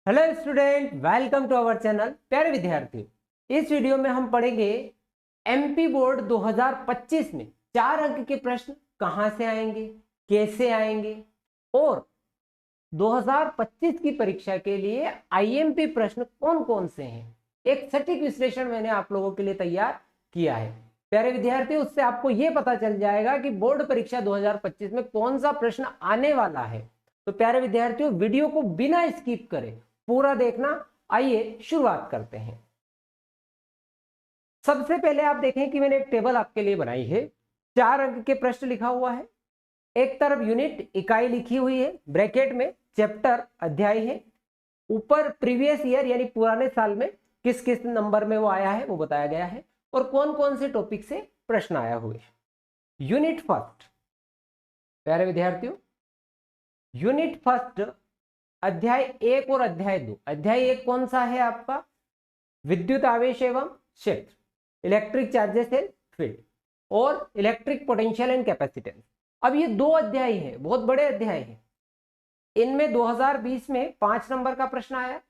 Hello student, welcome to our channel. प्यारे विद्यार्थियों, इस वीडियो में हम पढ़ेंगे एमपी बोर्ड 2025 में 4 अंक के प्रश्न कहां से आएंगे, कैसे आएंगे और 2025 की परीक्षा के लिए आईएमपी प्रश्न कौन कौन से हैं। एक सटीक विश्लेषण मैंने आप लोगों के लिए तैयार किया है। प्यारे विद्यार्थियों, उससे आपको यह पता चल जाएगा कि बोर्ड परीक्षा 2025 में कौन सा प्रश्न आने वाला है। तो प्यारे विद्यार्थियों, वीडियो को बिना स्किप करे पूरा देखना। आइए शुरुआत करते हैं। सबसे पहले आप देखें कि मैंने एक टेबल आपके लिए बनाई है। 4 अंक के प्रश्न लिखा हुआ है, एक तरफ यूनिट इकाई लिखी हुई है, ब्रैकेट में चैप्टर अध्याय है, ऊपर प्रीवियस ईयर यानी पुराने साल में किस किस नंबर में वो आया है वो बताया गया है और कौन कौन से टॉपिक से प्रश्न आया हुए। यूनिट फर्स्ट, प्यारे विद्यार्थियों, यूनिट फर्स्ट अध्याय 1 और अध्याय 2। अध्याय 1 कौन सा है आपका? विद्युत आवेश एवं क्षेत्र, इलेक्ट्रिक चार्जेस एंड फील्ड और इलेक्ट्रिक पोटेंशियल एंड कैपेसिटेंस। अब ये 2 अध्याय है, बहुत बड़े अध्याय है। इनमें 2020 में 5 नंबर का प्रश्न आया,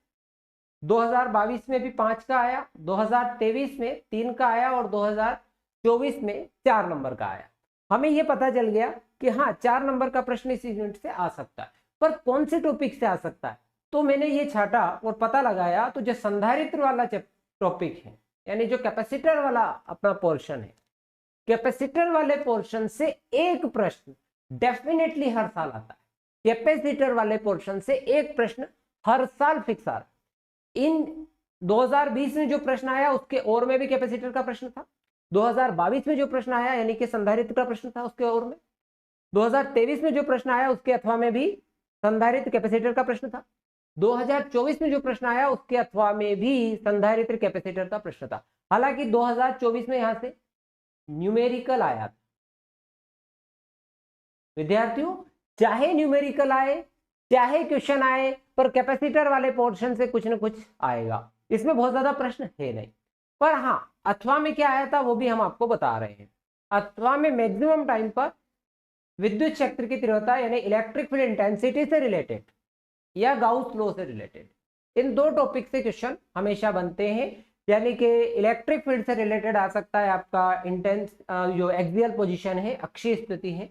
2022 में भी 5 का आया, 2023 में 3 का आया और 2024 में 4 नंबर का आया। हमें यह पता चल गया कि हाँ, 4 नंबर का प्रश्न इस यूनिट से आ सकता है, पर कौन से टॉपिक से आ सकता है? तो मैंने ये छाटा और पता लगाया, तो जो संधारित्र वाला टॉपिक है यानी जो कैपेसिटर वाला अपना पोर्शन है, कैपेसिटर वाले पोर्शन से एक प्रश्न डेफिनेटली हर साल आता है। कैपेसिटर वाले पोर्शन से एक प्रश्न हर साल फिक्स आ रहा है। इन 2020 में जो प्रश्न आया उसके और में भी कैपेसिटर का प्रश्न था, 2022 में जो प्रश्न आया यानी कि संधारित्र का प्रश्न था उसके और में, 2023 में जो प्रश्न आया उसके अथवा में भी संधारित्र कैपेसिटर का प्रश्न था, 2024 में जो प्रश्न आया उसके अथवा में भी संधारित्र कैपेसिटर का प्रश्न था। हालांकि 2024 में यहां से न्यूमेरिकल आया था। विद्यार्थियों, चाहे न्यूमेरिकल आए चाहे क्वेश्चन आए, पर कैपेसिटर वाले पोर्शन से कुछ ना कुछ आएगा। इसमें बहुत ज्यादा प्रश्न है नहीं, पर हाँ, अथवा में क्या आया था वो भी हम आपको बता रहे हैं। अथवा में मैक्सिमम टाइम पर विद्युत क्षेत्र की तीव्रता यानी इलेक्ट्रिक फील्ड इंटेंसिटी से रिलेटेड या गाउस लॉ से रिलेटेड, इन 2 टॉपिक से क्वेश्चन हमेशा बनते हैं। यानी कि इलेक्ट्रिक फील्ड से रिलेटेड आ सकता है आपका इंटेंस जो एक्सियल पोजीशन है, अक्षीय स्थिति है,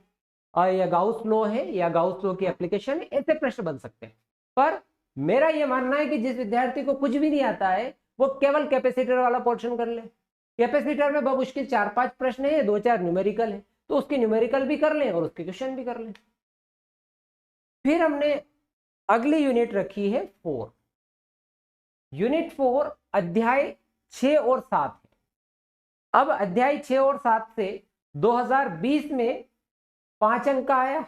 और या गाउस लॉ है या गाउस लॉ की एप्लीकेशन है, ऐसे प्रश्न बन सकते हैं। पर मेरा यह मानना है कि जिस विद्यार्थी को कुछ भी नहीं आता है वो केवल कैपेसिटर वाला पोर्शन कर ले। कैपेसिटर में बहुत मुश्किल 4-5 प्रश्न है, 2-4 न्यूमेरिकल है, तो उसके न्यूमेरिकल भी कर लें और उसके क्वेश्चन भी कर लें। फिर हमने अगली यूनिट रखी है 4। यूनिट 4 अध्याय 6 और 7 है। अब अध्याय 6 और 7 से 2020 में 5 अंक का आया,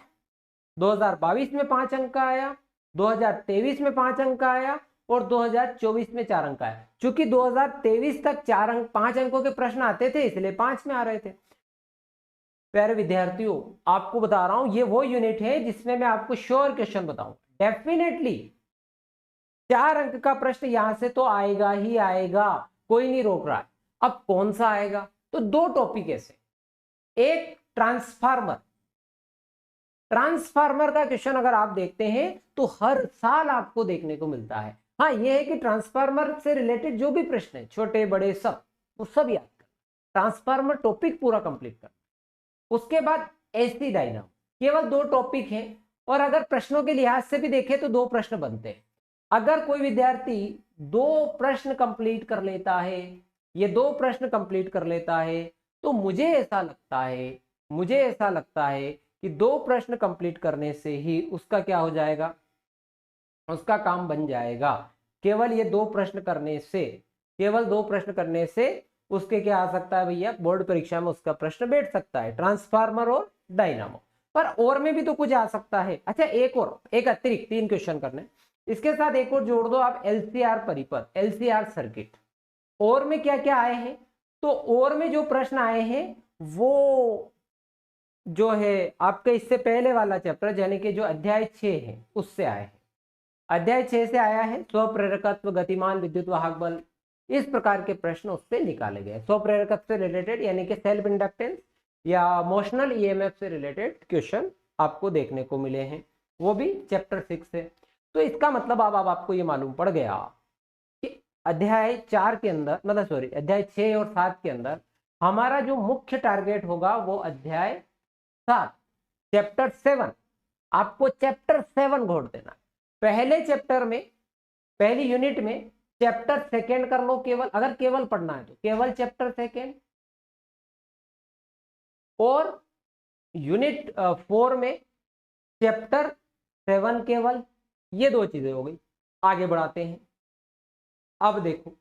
2022 में 5 अंक का आया, 2023 में 5 अंक का आया और 2024 में 4 अंक का आया। चूंकि 2023 तक 5 अंकों के प्रश्न आते थे इसलिए 5 में आ रहे थे। प्यारे विद्यार्थियों, आपको बता रहा हूं, ये वो यूनिट है जिसमें मैं आपको श्योर क्वेश्चन बताऊं। डेफिनेटली 4 अंक का प्रश्न यहां से तो आएगा ही आएगा, कोई नहीं रोक रहा है। अब कौन सा आएगा? तो 2 टॉपिक ऐसे, एक ट्रांसफार्मर। ट्रांसफार्मर का क्वेश्चन अगर आप देखते हैं तो हर साल आपको देखने को मिलता है। हाँ, यह है कि ट्रांसफार्मर से रिलेटेड जो भी प्रश्न है, छोटे बड़े सब, वो सब याद कर, ट्रांसफार्मर टॉपिक पूरा कंप्लीट कर। उसके बाद एसी डायनामो, केवल 2 टॉपिक हैं और अगर प्रश्नों के लिहाज से भी देखें तो 2 प्रश्न बनते हैं। अगर कोई विद्यार्थी 2 प्रश्न कंप्लीट कर लेता है, ये 2 प्रश्न कंप्लीट कर लेता है, तो मुझे ऐसा लगता है कि 2 प्रश्न कंप्लीट करने से ही उसका क्या हो जाएगा, उसका काम बन जाएगा। केवल 2 प्रश्न करने से उसके क्या आ सकता है भैया, बोर्ड परीक्षा में उसका प्रश्न बैठ सकता है, ट्रांसफार्मर और डायनामो। पर और में भी तो कुछ आ सकता है। अच्छा, एक अतिरिक्त 3 क्वेश्चन करने, इसके साथ एक और जोड़ दो आप, एलसीआर परिपथ, एलसीआर सर्किट। और में क्या क्या आए हैं? तो और में जो प्रश्न आए हैं वो जो है आपके इससे पहले वाला चैप्टर यानी कि जो अध्याय 6 है उससे आए हैं। अध्याय 6 से आया है स्वप्रेरकत्व, गतिमान विद्युत वाहक बल, इस प्रकार के प्रश्न उससे निकाले गए। स्वप्रेरकत्व से रिलेटेड यानी कि सेल्फ इंडक्टेंस या मोशनल ईएमएफ से रिलेटेड क्वेश्चन आपको देखने को मिले हैं, वो भी चैप्टर 6 से। तो इसका मतलब अब आपको ये मालूम पड़ गया कि अध्याय 4 के अंदर, मतलब सॉरी अध्याय 6 और 7 के अंदर हमारा जो मुख्य टारगेट होगा वो अध्याय 7 चैप्टर 7। आपको चैप्टर 7 घोड़ देना। पहले चैप्टर में, पहली यूनिट में चैप्टर 2 कर लो केवल, अगर केवल पढ़ना है तो केवल चैप्टर 2, और यूनिट 4 में चैप्टर 7 केवल। ये 2 चीजें हो गई। आगे बढ़ाते हैं। अब देखो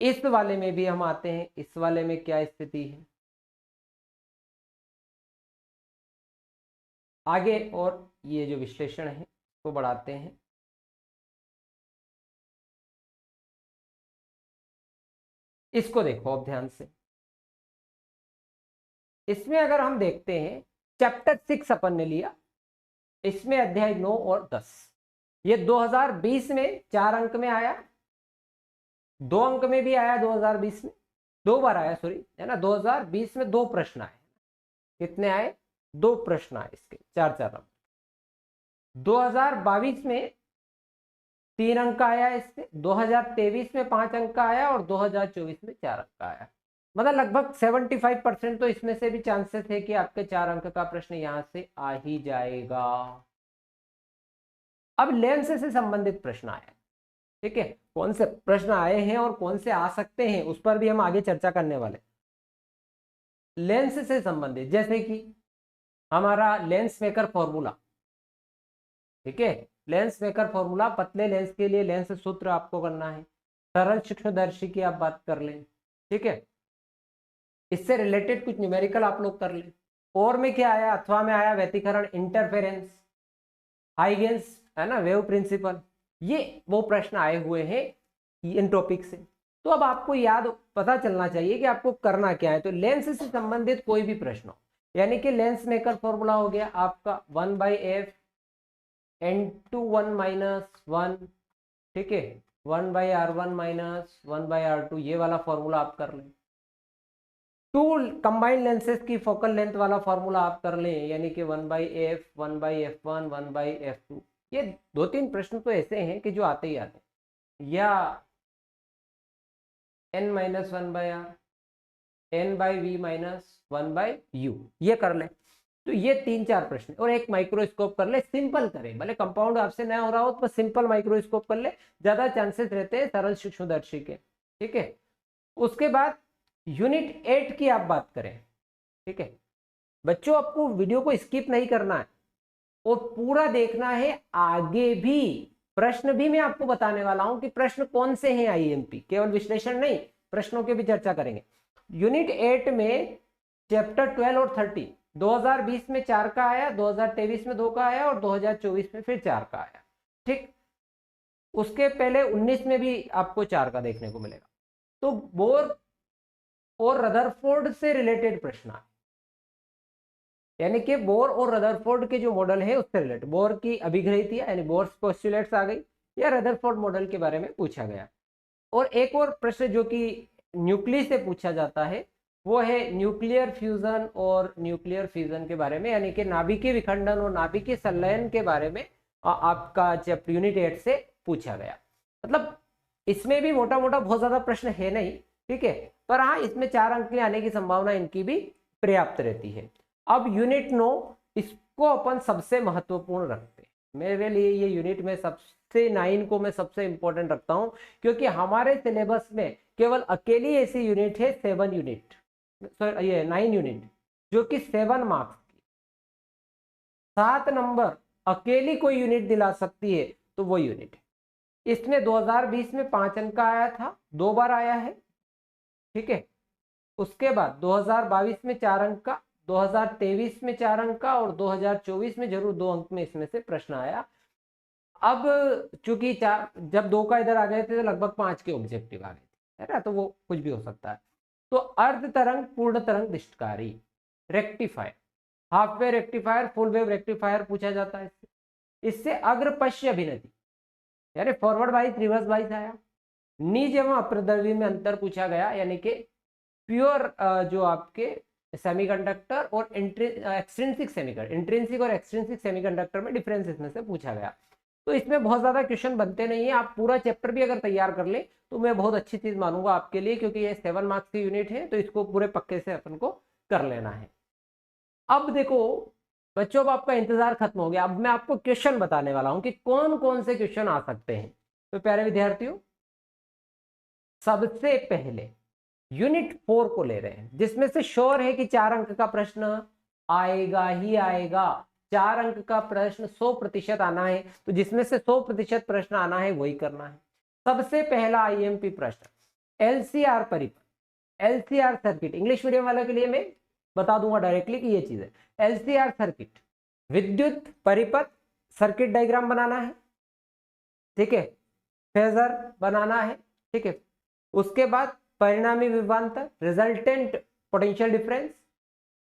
इस वाले में भी हम आते हैं, इस वाले में क्या स्थिति है आगे, और ये जो विश्लेषण है उसको बढ़ाते हैं। इसको देखो अब ध्यान से। इसमें अगर हम देखते हैं चैप्टर 6 अपन ने लिया, इसमें अध्याय 9 और 10, ये 2020 में 4 अंक में आया, 2 अंक में भी आया 2020 में, 2 बार आया, सॉरी है ना। 2020 में 2 प्रश्न आए। कितने आए? 2 प्रश्न आए इसके, 4-4 अंक। 2022 में 3 अंक आया इससे, 2023 में 5 अंक का आया, और 2024 में 4 अंक का आया। मतलब लगभग 75% तो इसमें से भी चांसेस है कि आपके 4 अंक का प्रश्न यहां से आ ही जाएगा। अब लेंस से संबंधित प्रश्न आया, ठीक है। कौन से प्रश्न आए हैं और कौन से आ सकते हैं उस पर भी हम आगे चर्चा करने वाले। लेंस से संबंधित जैसे कि हमारा लेंस मेकर फॉर्मूला, ठीक है। लेंस मेकर फॉर्मूला, पतले लेंस के लिए लेंस सूत्र आपको करना है। सरल सूक्ष्मदर्शी की आप बात कर लें, ठीक है। इससे रिलेटेड कुछ न्यूमेरिकल आप लोग कर लें। और में क्या आया? अथवा में आया व्यतिकरण, इंटरफेरेंस, हाइगेंस, है ना, वेव प्रिंसिपल। ये वो प्रश्न आए हुए हैं इन टॉपिक से। तो अब आपको याद पता चलना चाहिए कि आपको करना क्या है। तो लेंस से संबंधित कोई भी प्रश्न हो, यानी कि लेंस मेकर फॉर्मूला हो गया आपका 1/f n2 - 1, ठीक है, 1/r1 - 1/r2, ये वाला फॉर्मूला आप कर लें। 2 कंबाइंड लेंसेज की फोकल लेंथ वाला फॉर्मूला आप कर लें, यानी कि 1/f, 1/f1, 1/f2। ये 2-3 प्रश्न तो ऐसे हैं कि जो आते ही आते हैं। या n-1/r, n/v - 1/u, ये कर ले। तो ये 3-4 प्रश्न, और एक माइक्रोस्कोप कर ले। सिंपल करें, भले कंपाउंड आपसे नया हो रहा हो तो सिंपल माइक्रोस्कोप कर ले, ज्यादा चांसेस रहते हैं सरल सूक्ष्मदर्शी के, ठीक है। उसके बाद यूनिट 8 की आप बात करें, ठीक है। बच्चों आपको वीडियो को स्किप नहीं करना है और पूरा देखना है। आगे भी प्रश्न भी मैं आपको बताने वाला हूं कि प्रश्न कौन से हैं आईएमपी, केवल विश्लेषण नहीं, प्रश्नों की भी चर्चा करेंगे। यूनिट 8 में चैप्टर 12 और 30, 2020 में 4 का आया, 2023 में 2 का आया, और 2024 में फिर 4 का आया, ठीक। उसके पहले 19 में भी आपको 4 का देखने को मिलेगा। तो बोर और रदरफोर्ड से रिलेटेड प्रश्न आए, यानी कि बोर और रदरफोर्ड के जो मॉडल है उससे रिलेटेड, बोर की अभिग्रहितियां यानी बोर्स पोस्टुलेट्स आ गई, या रदरफोर्ड मॉडल के बारे में पूछा गया। और एक और प्रश्न जो कि न्यूक्लियस से पूछा जाता है वो है न्यूक्लियर फ्यूजन और न्यूक्लियर फ्यूजन के बारे में, यानी कि नाभिकीय विखंडन और नाभिकीय संलयन के बारे में आपका चैप्टर यूनिट 8 से पूछा गया। मतलब इसमें भी मोटा मोटा बहुत ज्यादा प्रश्न है नहीं, ठीक है, पर हाँ इसमें 4 अंक के आने की संभावना इनकी भी पर्याप्त रहती है। अब यूनिट 9, इसको अपन सबसे महत्वपूर्ण रखते हैं। मेरे लिए ये यूनिट में सबसे 9 को मैं सबसे इंपॉर्टेंट रखता हूं, क्योंकि हमारे सिलेबस में केवल अकेली ऐसी यूनिट है 7 यूनिट, ये 9 यूनिट, जो कि 7 मार्क्स की, 7 नंबर अकेली कोई यूनिट दिला सकती है तो वो यूनिट है। इसमें 2020 में 5 अंक का आया था, 2 बार आया है, ठीक है। उसके बाद 2022 में 4 अंक का, 2023 में 4 अंक का, और 2024 में जरूर 2 अंक में इसमें से प्रश्न आया। अब चूंकि 4, जब 2 का इधर आ गए थे तो लगभग 5 के ऑब्जेक्टिव आ गए थे, है ना, तो वो कुछ भी हो सकता है। तो अर्ध तरंग, पूर्ण तरंग निष्टकारी, rectifier, half wave rectifier, full wave rectifier पूछा जाता है इससे अग्र पश्य अभिनति, यानी फॉरवर्ड बाइस, रिवर्स बाइस आया। निज एवं अप्रद्रव्य में अंतर पूछा गया, यानी कि प्योर जो आपके सेमीकंडक्टर और एक्सट्रिंसिक सेमीकंडक्टर, इंट्रिंसिक और एक्सट्रिंसिक सेमीकंडक्टर में डिफरेंस इसमें से पूछा गया। तो इसमें बहुत ज्यादा क्वेश्चन बनते नहीं है। आप पूरा चैप्टर भी अगर तैयार कर ले तो मैं बहुत अच्छी चीज मानूंगा आपके लिए, क्योंकि ये 7 मार्क्स की यूनिट है, तो इसको पूरे पक्के से अपन को कर लेना है। अब देखो बच्चों, अब आपका इंतजार खत्म हो गया। अब मैं आपको क्वेश्चन बताने वाला हूं कि कौन कौन से क्वेश्चन आ सकते हैं। तो प्यारे विद्यार्थियों, सबसे पहले यूनिट 4 को ले रहे हैं, जिसमें से श्योर है कि 4 अंक का प्रश्न आएगा ही आएगा। 4 अंक का प्रश्न 100% आना है, तो जिसमें से 100% प्रश्न आना है वही करना है। सबसे पहला आईएमपी प्रश्न, एलसीआर परिपथ, एलसीआर सर्किट। इंग्लिश मीडियम वालों के लिए मैं बता दूंगा डायरेक्टली कि ये चीज है। एलसीआर सर्किट, विद्युत परिपथ सर्किट डायग्राम बनाना है, ठीक है, फेजर बनाना है, ठीक है। उसके बाद परिणामी विभवांतर, रिजल्टेंट पोटेंशियल डिफरेंस,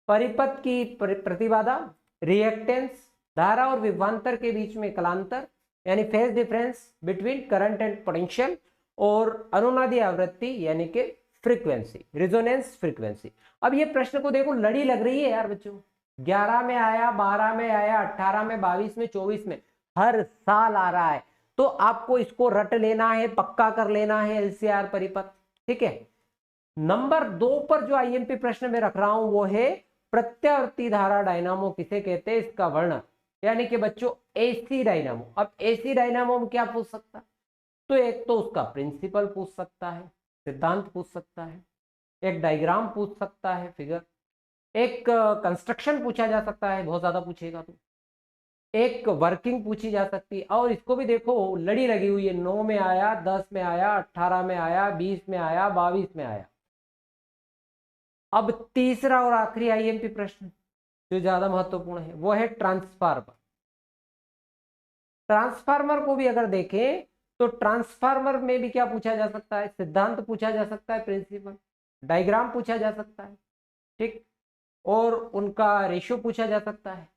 परिपथ की प्रतिबाधा, रिएक्टेंस, धारा और विभवांतर के बीच में कलांतर यानी phase difference between current and potential, और अनुनादी आवृत्ति यानी कि फ्रीक्वेंसी, रिजोनेंस फ्रीक्वेंसी। अब ये प्रश्न को देखो, लड़ी लग रही है यार बच्चों। 11 में आया, 12 में आया, 18 में, 22 में, 24 में, हर साल आ रहा है। तो आपको इसको रट लेना है, पक्का कर लेना है एलसीआर परिपथ, ठीक है। नंबर 2 पर जो आईएमपी प्रश्न में रख रहा हूं वो है प्रत्यावर्ती धारा डायनामो किसे कहते हैं, इसका वर्णन, यानी कि बच्चों एसी डायनामो। अब एसी डायनामो में क्या पूछ सकता है, तो एक तो उसका प्रिंसिपल पूछ सकता है, सिद्धांत पूछ सकता है, एक डायग्राम पूछ सकता है, फिगर, एक कंस्ट्रक्शन पूछा जा सकता है, बहुत ज्यादा पूछेगा तो एक वर्किंग पूछी जा सकती है। और इसको भी देखो लड़ी लगी हुई है, 9 में आया, 10 में आया, 18 में आया, 20 में आया, 22 में आया। अब तीसरा और आखिरी आईएमपी प्रश्न जो ज्यादा महत्वपूर्ण है वो है ट्रांसफार्मर। ट्रांसफार्मर को भी अगर देखें तो ट्रांसफार्मर में भी क्या पूछा जा सकता है, सिद्धांत पूछा जा सकता है, प्रिंसिपल, डायग्राम पूछा जा सकता है, ठीक, और उनका रेशियो पूछा जा सकता है,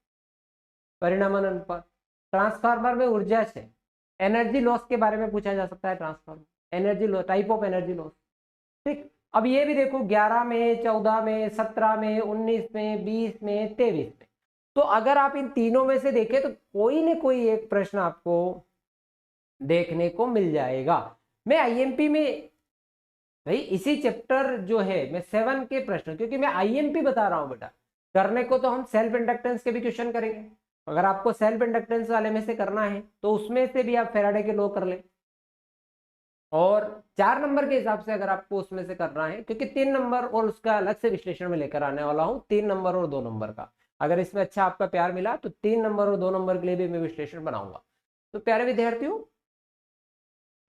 परिणामन अनुपात। ट्रांसफार्मर में ऊर्जा से एनर्जी लॉस के बारे में पूछा जा सकता है, transformer energy loss, type of energy loss, ठीक। अब ये भी देखो 11 में, 14 में, 17 में, 19 में, 20 में, 23 में। तो अगर आप इन तीनों में से देखें तो कोई न कोई एक प्रश्न आपको देखने को मिल जाएगा। मैं आईएमपी में भाई इसी चैप्टर जो है मैं 7 के प्रश्न, क्योंकि मैं आईएमपी बता रहा हूं बेटा, करने को तो हम सेल्फ इंडक्टेंस के भी क्वेश्चन करेंगे। अगर आपको सेल्फ इंडक्टेंस वाले में से करना है तो उसमें से भी आप फैराडे के लॉ कर ले, और 4 नंबर के हिसाब से अगर आपको उसमें से करना है, क्योंकि 3 नंबर और उसका अलग से विश्लेषण में लेकर आने वाला हूं, 3 नंबर और 2 नंबर का। अगर इसमें अच्छा आपका प्यार मिला तो 3 नंबर और 2 नंबर के लिए भी मैं विश्लेषण बनाऊंगा। तो प्यारे विद्यार्थियों,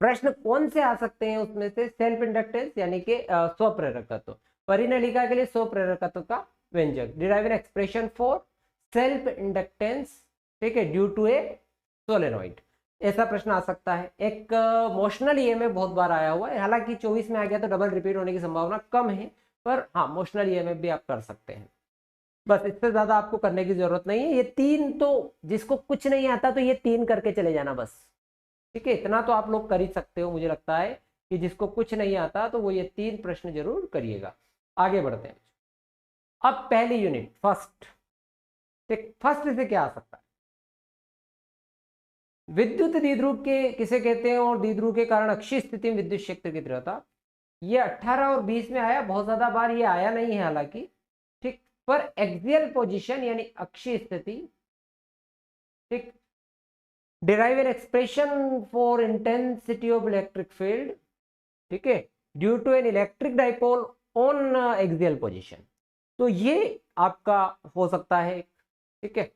प्रश्न कौन से आ सकते हैं उसमें से, सेल्फ इंडक्टेंस यानी कि स्वप्रेरकत्व, परिनलिका के लिए स्वप्रेरकत्व का व्यंजक, derive an expression for self inductance, ठीक है, ड्यू टू ए सोलेनोइड, ऐसा प्रश्न आ सकता है। एक मोशनल ईएमएफ बहुत बार आया हुआ है, हालांकि 24 में आ गया तो डबल रिपीट होने की संभावना कम है, पर हाँ मोशनल ईएमएफ भी आप कर सकते हैं। बस इससे ज्यादा आपको करने की जरूरत नहीं है। ये 3 तो जिसको कुछ नहीं आता तो ये 3 करके चले जाना बस, ठीक है, इतना तो आप लोग कर ही सकते हो। मुझे लगता है कि जिसको कुछ नहीं आता तो वो ये 3 प्रश्न जरूर करिएगा। आगे बढ़ते हैं। अब पहली यूनिट फर्स्ट, ठीक, फर्स्ट से क्या आ सकता है, विद्युत द्विध्रुव के किसे कहते हैं और द्विध्रुव के कारण अक्षीय स्थिति में विद्युत क्षेत्र की तीव्रता। ये 18 और 20 में आया, बहुत ज्यादा बार ये आया नहीं है हालांकि, ठीक, पर एक्सियल पोजीशन यानी अक्षीय स्थिति, ठीक, derive an expression for intensity of electric field, ठीक है, due to an electric dipole on axial position. तो ये आपका हो सकता है, ठीक है,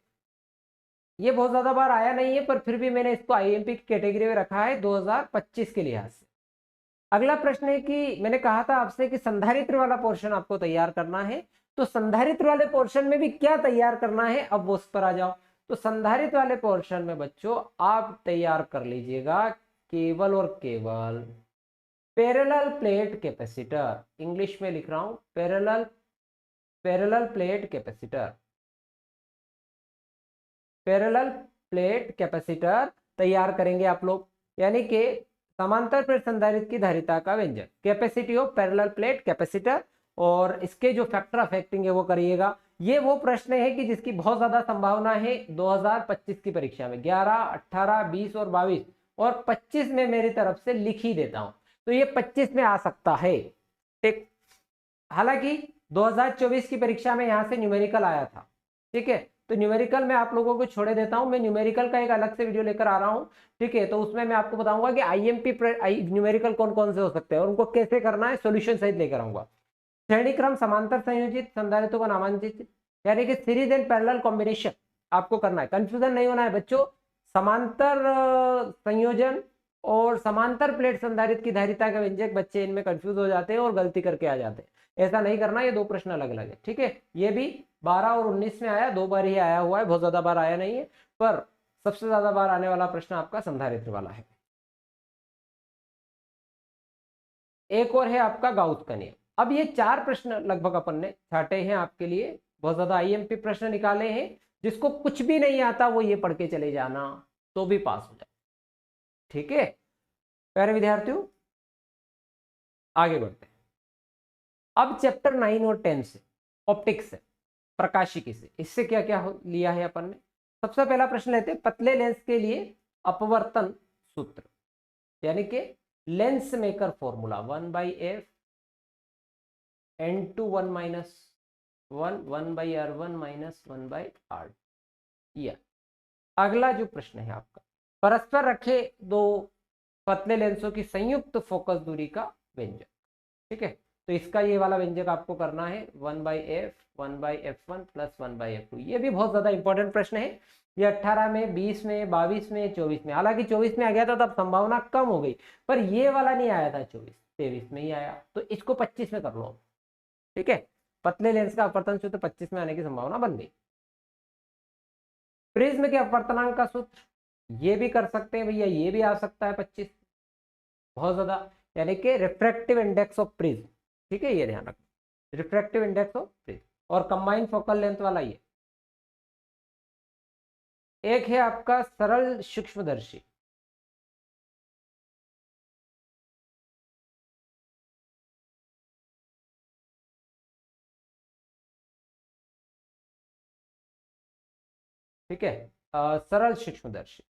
ये बहुत ज्यादा बार आया नहीं है पर फिर भी मैंने इसको आईएमपी की कैटेगरी में रखा है 2025 के लिहाज से। अगला प्रश्न है कि मैंने कहा था आपसे कि संधारित्र वाला पोर्शन आपको तैयार करना है, तो संधारित्र वाले पोर्शन में भी क्या तैयार करना है, अब वो उस पर आ जाओ। तो संधारित्र वाले पोर्शन में बच्चों आप तैयार कर लीजिएगा केवल और केवल पैरेलल प्लेट कैपेसिटर, इंग्लिश में लिख रहा हूं, parallel plate capacitor, parallel plate capacitor तैयार करेंगे आप लोग, यानी कि समांतर प्लेट संधारित्र की धारिता का व्यंजक, capacity of parallel plate capacitor, और इसके जो फैक्टर ऑफ एक्टिंग है वो करिएगा। ये वो प्रश्न है कि जिसकी बहुत ज्यादा संभावना है 2025 की परीक्षा में। 11, 18, 20 और 22 और 25 में मेरी तरफ से लिख ही देता हूं, तो ये 25 में आ सकता है। ठीक, हालांकि 2024 की परीक्षा में यहां से न्यूमेरिकल आया था। ठीक है, तो न्यूमेरिकल में आप लोगों को छोड़े देता हूं, मैं न्यूमेरिकल का एक अलग से वीडियो लेकर आ रहा हूं। ठीक है, तो उसमें मैं आपको बताऊंगा कि आईएमपी न्यूमेरिकल कौन कौन से हो सकते हैं और उनको कैसे करना है, सॉल्यूशन सहित लेकर आऊंगा। श्रेणी क्रम समांतर संयोजित संधारित्रों को नामांकित, यानी कि सीरीज एंड पैरेलल कॉम्बिनेशन आपको करना है, कंफ्यूजन नहीं होना है बच्चों। समांतर संयोजन और समांतर प्लेट संधारित्र की धारिता के व्यंजक, बच्चे इनमें कंफ्यूज हो जाते हैं और गलती करके आ जाते हैं। ऐसा नहीं करना, ये दो प्रश्न अलग अलग है। ठीक है, ये भी 12 और 19 में आया, 2 बार ही आया हुआ है, बहुत ज्यादा बार आया नहीं है, पर सबसे ज्यादा बार आने वाला प्रश्न आपका संधारित्र वाला है। एक और है आपका गाउस का नियम। अब ये 4 प्रश्न लगभग अपन ने छाटे हैं आपके लिए, बहुत ज्यादा आईएमपी प्रश्न निकाले हैं। जिसको कुछ भी नहीं आता वो ये पढ़ के चले जाना, तो भी पास हो जाए। ठीक है प्यारे विद्यार्थियों, आगे बढ़ते हैं। अब चैप्टर 9 और 10 से, ऑप्टिक्स से, प्रकाशिकी से, इससे क्या क्या लिया है अपन ने। सबसे पहला प्रश्न लेते हैं, पतले लेंस के लिए अपवर्तन सूत्र, यानी कि lens maker formula 1/f n2 1 minus 1 1/r1 minus 1/r। यह अगला जो प्रश्न है आपका, परस्पर रखे दो पतले लेंसों की संयुक्त फोकस दूरी का व्यंजक। ठीक है, तो इसका ये वाला व्यंजक आपको करना है 1/f 1/f1 प्लस 1/f2। ये भी बहुत ज्यादा इंपॉर्टेंट प्रश्न है। ये 18 में, 20 में, 22 में, 24 में, हालांकि 24 में आ गया था तब संभावना कम हो गई, पर ये वाला नहीं आया था 24, 23 में ही आया, तो इसको 25 में कर लो। ठीक है, पतले लेंस का अपवर्तन सूत्र 25 में आने की संभावना बन गई। प्रिज्म के अपवर्तनांक का सूत्र, ये भी कर सकते हैं भैया, ये भी आ सकता है 25, बहुत ज्यादा, यानी कि रिफ्रैक्टिव इंडेक्स ऑफ प्रिज्म। ठीक है, ये ध्यान रखना, रिफ्रैक्टिव इंडेक्स ऑफ प्रिज्म। और कंबाइंड फोकल लेंथ वाला ये एक है आपका सरल सूक्ष्मदर्शी। ठीक है, सरल सूक्ष्मदर्शी,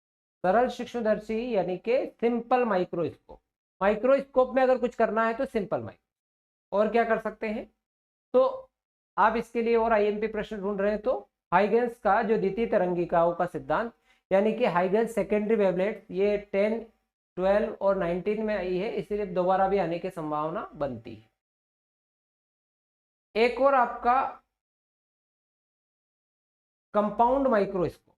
सरल सूक्ष्मदर्शी यानी कि सिंपल माइक्रोस्कोप। माइक्रोस्कोप में अगर कुछ करना है तो सिंपल माइक्रो। और क्या कर सकते हैं, तो आप इसके लिए और आईएमपी प्रश्न ढूंढ रहे हैं तो हाइगेंस का जो द्वितीय तरंगिकाओं का सिद्धांत, यानी कि हाइगेंस सेकेंडरी वेवलेट, ये 10, 12 और 19 में आई है, इसीलिए दोबारा भी आने की संभावना बनती है। एक और आपका कंपाउंड माइक्रोस्कोप,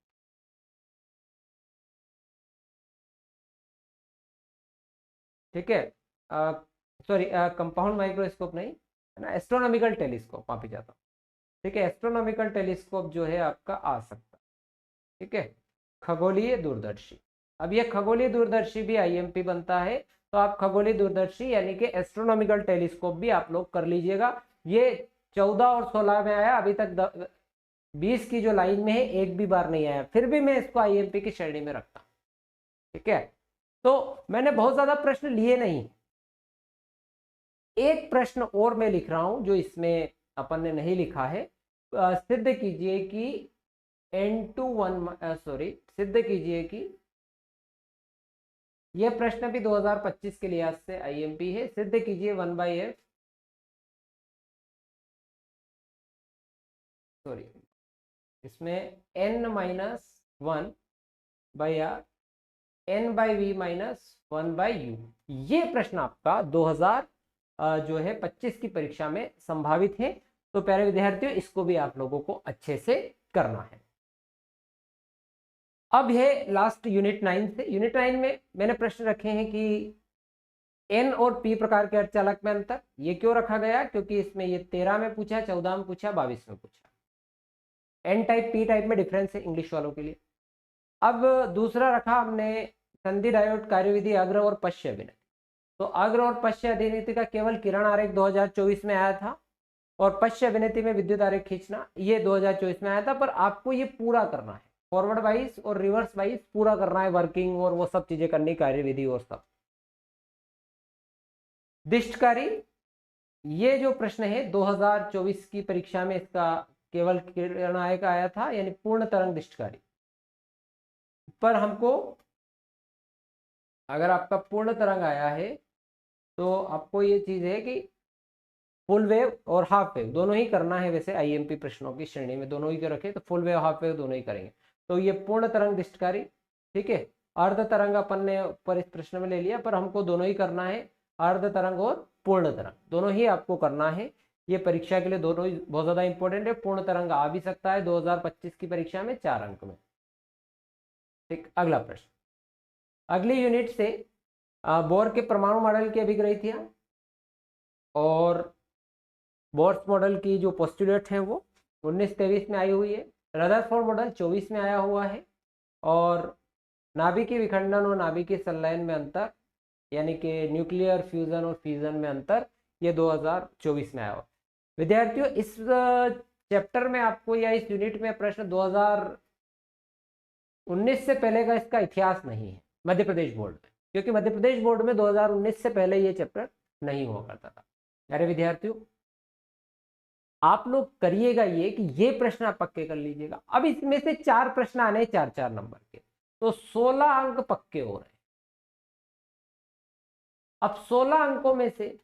ठीक है, सॉरी कंपाउंड माइक्रोस्कोप नहीं है ना, एस्ट्रोनॉमिकल टेलीस्कोप, माफी चाहता हूँ। ठीक है, एस्ट्रोनॉमिकल टेलीस्कोप जो है आपका आ सकता है। ठीक है, खगोलीय दूरदर्शी। अब ये खगोलीय दूरदर्शी भी आईएमपी बनता है, तो आप खगोलीय दूरदर्शी यानी कि एस्ट्रोनॉमिकल टेलीस्कोप भी आप लोग कर लीजिएगा। ये 14 और 16 में आया, अभी तक 20 की जो लाइन में है एक भी बार नहीं आया, फिर भी मैं इसको आईएमपी की श्रेणी में रखता हूं। ठीक है, तो मैंने बहुत ज्यादा प्रश्न लिए नहीं, एक प्रश्न और मैं लिख रहा हूं जो इसमें अपन ने नहीं लिखा है। सिद्ध कीजिए कि n2 1 सॉरी सिद्ध कीजिए कि यह प्रश्न भी 2025 के लिहाज से आईएमपी है। सिद्ध कीजिए 1/f सॉरी इसमें n-1/r n/v-1/u, ये प्रश्न आपका 2000 जो है 25 की परीक्षा में संभावित है। तो प्यारे विद्यार्थियों, इसको भी आप लोगों को अच्छे से करना है। अब है लास्ट यूनिट 9 से। यूनिट 9 में मैंने प्रश्न रखे हैं कि एन और पी प्रकार के अर्धचालक में अंतर। ये क्यों रखा गया, क्योंकि इसमें ये 13 में पूछा, 14 में पूछा, 22 में पूछा। एन टाइप पी टाइप में डिफरेंस है इंग्लिश वालों के लिए। अब दूसरा रखा हमने संधि डायोड कार्यविधि अग्र और पश्य अभिनति। तो अग्र और पश्य अभिनति का केवल किरण आरेख 2024 में आया था, और पश्य अभिनति में विद्युत आरेख खींचना ये 2024 में आया था। पर आपको ये पूरा करना है, फॉरवर्ड वाइज और रिवर्स वाइज पूरा करना है, वर्किंग और वो सब चीजें करनी, कार्यविधि और सब। दिष्टकारी, ये जो प्रश्न है 2024 की परीक्षा में इसका केवल किरणा का आया था, यानी पूर्ण तरंग दृष्टिकारी। पर हमको अगर आपका पूर्ण तरंग आया है तो आपको ये चीज है कि फुल वेव और हाफ वेव दोनों ही करना है। वैसे आईएमपी प्रश्नों की श्रेणी में दोनों ही को रखे तो फुल वेव हाफ वेव दोनों ही करेंगे। तो ये पूर्ण तरंग दृष्टिकारी, ठीक है। अर्ध तरंग अपन ने ऊपर इस प्रश्न में ले लिया, पर हमको दोनों ही करना है, अर्ध तरंग और पूर्ण तरंग दोनों ही आपको करना है। ये परीक्षा के लिए दोनों ही बहुत ज्यादा इंपॉर्टेंट है। पूर्ण तरंग आ भी सकता है 2025 की परीक्षा में 4 अंक में। ठीक, अगला प्रश्न अगली यूनिट से बोर के परमाणु मॉडल की अभिग्रहितियां और बोर्स मॉडल की जो पोस्टुलेट है वो 1923 में आई हुई है। रदरफोर्ड मॉडल 24 में आया हुआ है। और नाभिकीय विखंडन और नाभिकीय संलयन में अंतर, यानी कि न्यूक्लियर फ्यूजन और फ्यूजन में अंतर, ये 2024 में आया हुआ। विद्यार्थियों, इस चैप्टर में आपको या इस यूनिट में प्रश्न 2019 से पहले का इसका इतिहास नहीं है मध्य प्रदेश बोर्ड में, क्योंकि मध्य प्रदेश बोर्ड में 2019 से पहले ये चैप्टर नहीं हुआ करता था। अरे विद्यार्थियों, आप लोग करिएगा ये कि ये प्रश्न आप पक्के कर लीजिएगा। अब इसमें से 4 प्रश्न आने 4-4 नंबर के, तो 16 अंक पक्के हो रहे हैं। अब 16 अंकों में से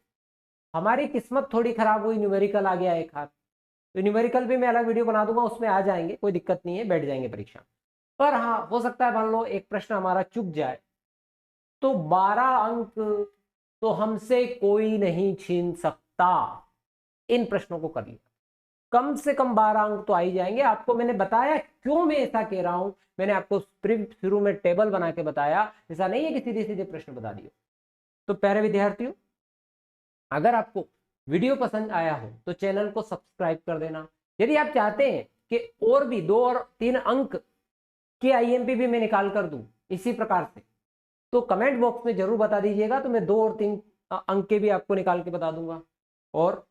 हमारी किस्मत थोड़ी खराब हुई, न्यूमेरिकल आ गया एक हाथ, तो न्यूमेरिकल भी मैं अलग वीडियो बना दूंगा, उसमें आ जाएंगे, कोई दिक्कत नहीं है, बैठ जाएंगे परीक्षा। पर हाँ, हो सकता है मान लो एक प्रश्न हमारा चूक जाए, तो 12 अंक तो हमसे कोई नहीं छीन सकता। इन प्रश्नों को कर लिया, कम से कम 12 अंक तो आ ही जाएंगे। आपको मैंने बताया क्यों मैं ऐसा कह रहा हूं, मैंने आपको शुरू में टेबल बना के बताया, ऐसा नहीं है कि सीधे सीधे प्रश्न बता दिए। तो प्यारे विद्यार्थियों, अगर आपको वीडियो पसंद आया हो तो चैनल को सब्सक्राइब कर देना। यदि आप चाहते हैं कि और भी 2 और 3 अंक के आईएमपी भी मैं निकाल कर दूं इसी प्रकार से, तो कमेंट बॉक्स में जरूर बता दीजिएगा, तो मैं 2 और 3 अंक के भी आपको निकाल के बता दूंगा। और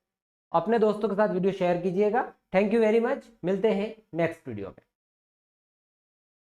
अपने दोस्तों के साथ वीडियो शेयर कीजिएगा। थैंक यू वेरी मच, मिलते हैं नेक्स्ट वीडियो में।